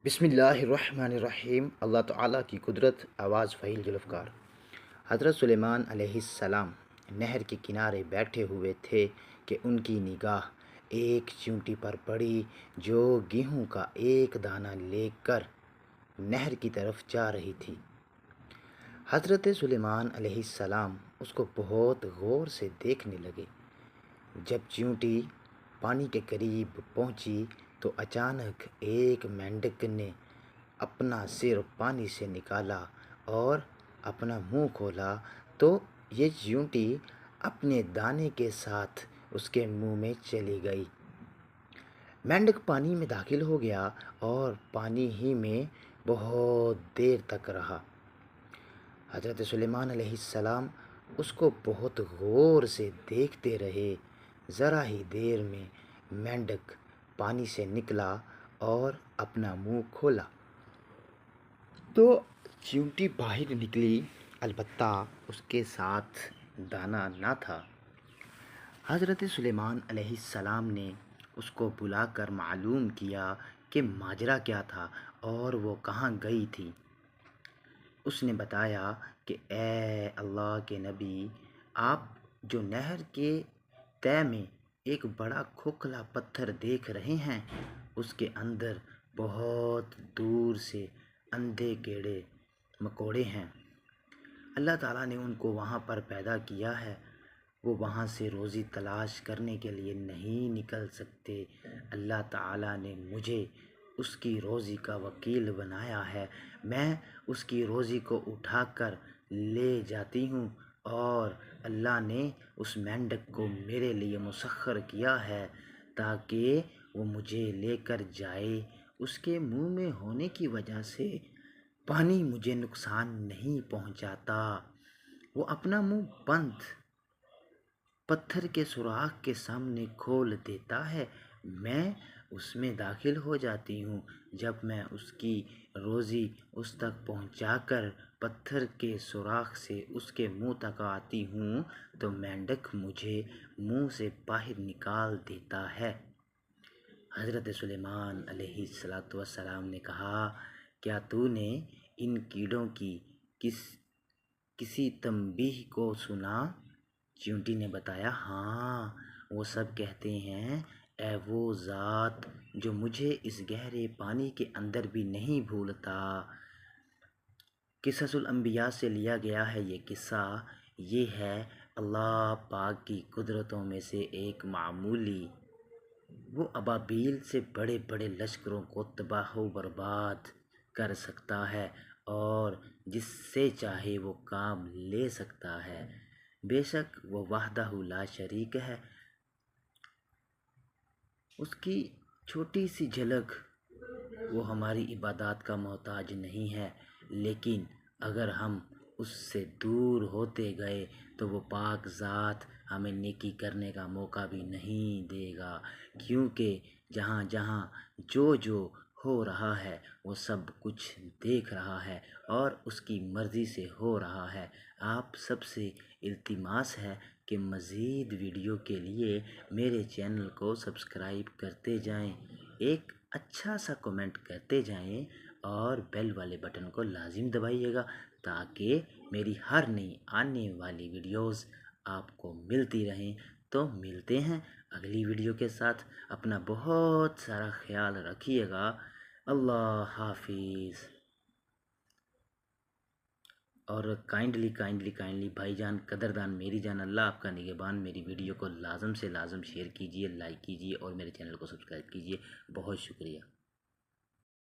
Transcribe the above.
بسم اللہ الرحمن الرحیم۔ اللہ تعالیٰ کی قدرت، آواز فہیل جلفکار۔ حضرت سلیمان علیہ السلام نہر کے کنارے بیٹھے ہوئے تھے کہ ان کی نگاہ ایک چیونٹی پر پڑی جو گیہوں کا ایک دانہ لے کر نہر کی طرف جا رہی تھی۔ حضرت سلیمان علیہ السلام اس کو بہت غور سے دیکھنے لگے۔ جب چیونٹی پانی کے قریب پہنچی تو اچانک ایک مینڈک نے اپنا سر پانی سے نکالا اور اپنا منہ کھولا تو یہ چیونٹی اپنے دانے کے ساتھ اس کے منہ میں چلی گئی۔ مینڈک پانی میں داخل ہو گیا اور پانی ہی میں بہت دیر تک رہا۔ حضرت سلیمان علیہ السلام اس کو بہت غور سے دیکھتے رہے۔ ذرا ہی دیر میں مینڈک پانی سے نکلا اور اپنا منہ کھولا تو چیونٹی باہر نکلی، البتہ اس کے ساتھ دانہ نہ تھا۔ حضرت سلیمان علیہ السلام نے اس کو بلا کر معلوم کیا کہ ماجرا کیا تھا اور وہ کہاں گئی تھی۔ اس نے بتایا کہ اے اللہ کے نبی، آپ جو نہر کے تہہ میں ایک بڑا کھوکھلا پتھر دیکھ رہے ہیں، اس کے اندر بہت دور سے اندھے کیڑے مکوڑے ہیں۔ اللہ تعالیٰ نے ان کو وہاں پر پیدا کیا ہے، وہ وہاں سے روزی تلاش کرنے کے لیے نہیں نکل سکتے۔ اللہ تعالیٰ نے مجھے اس کی روزی کا وکیل بنایا ہے، میں اس کی روزی کو اٹھا کر لے جاتی ہوں، اور اللہ نے اس مینڈک کو میرے لیے مسخر کیا ہے تاکہ وہ مجھے لے کر جائے۔ اس کے منہ میں ہونے کی وجہ سے پانی مجھے نقصان نہیں پہنچاتا۔ وہ اپنا منہ بند پتھر کے سوراخ کے سامنے کھول دیتا ہے، میں اس میں داخل ہو جاتی ہوں۔ جب میں اس کی روزی اس تک پہنچا کر پتھر کے سوراخ سے اس کے منہ تک آتی ہوں تو مینڈک مجھے منہ سے باہر نکال دیتا ہے۔ حضرت سلیمان علیہ السلام نے کہا، کیا تو نے ان کیڑوں کی کسی تنبیہ کو سنا؟ چیونٹی نے بتایا، ہاں، وہ سب کہتے ہیں، اے وہ ذات جو مجھے اس گہرے پانی کے اندر بھی نہیں بھولتا۔ قصص الانبیاء سے لیا گیا ہے یہ قصہ۔ یہ ہے اللہ پاک کی قدرتوں میں سے ایک معمولی۔ وہ ابابیل سے بڑے بڑے لشکروں کو تباہ و برباد کر سکتا ہے اور جس سے چاہے وہ کام لے سکتا ہے۔ بے شک وہ وحدہ لا شریک ہے۔ اس کی چھوٹی سی جھلک، وہ ہماری عبادات کا محتاج نہیں ہے، لیکن اگر ہم اس سے دور ہوتے گئے تو وہ پاک ذات ہمیں نیکی کرنے کا موقع بھی نہیں دے گا، کیونکہ جہاں جہاں جو ہو رہا ہے وہ سب کچھ دیکھ رہا ہے اور اس کی مرضی سے ہو رہا ہے۔ آپ سب سے التماس ہے کہ مزید ویڈیو کے لیے میرے چینل کو سبسکرائب کرتے جائیں، ایک اچھا سا کمنٹ کرتے جائیں اور بیل والے بٹن کو لازم دبائیے گا تاکہ میری ہر نئی آنے والی ویڈیوز آپ کو ملتی رہیں۔ تو ملتے ہیں اگلی ویڈیو کے ساتھ، اپنا بہت سارا خیال رکھیے گا۔ اللہ حافظ۔ اور کائنڈلی بھائی جان، قدردان، میری جان، اللہ آپ کا نگہبان، میری ویڈیو کو لازم سے لازم شیئر کیجئے، لائک کیجئے اور میرے چینل کو سبسکرائب کیجئے۔ بہت شکریہ۔